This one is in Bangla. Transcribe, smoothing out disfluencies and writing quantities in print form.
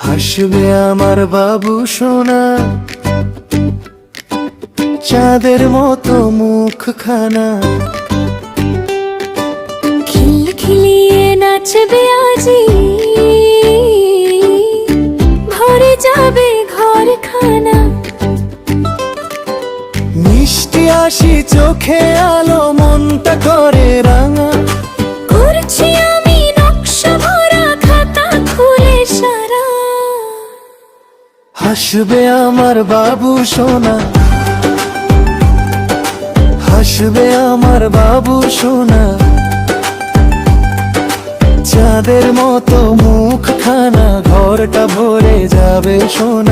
হাসবে আমার বাবু সোনা, চাঁদের মতো মুখখানা। খিলখিলিয়ে নাচবে আজি, ভরে যাবে ঘরখানা। মিষ্টি হাসি চোখে আলো, মনটা করে রাঙা। করছি আমি নকশা ভরা খাতা খুলে সারা। হাসবে আমার বাবু সোনা, হাসবে আমার বাবু সোনা, চাঁদের মতো মুখখানা। ঘরটা ভরে যাবে সোনা।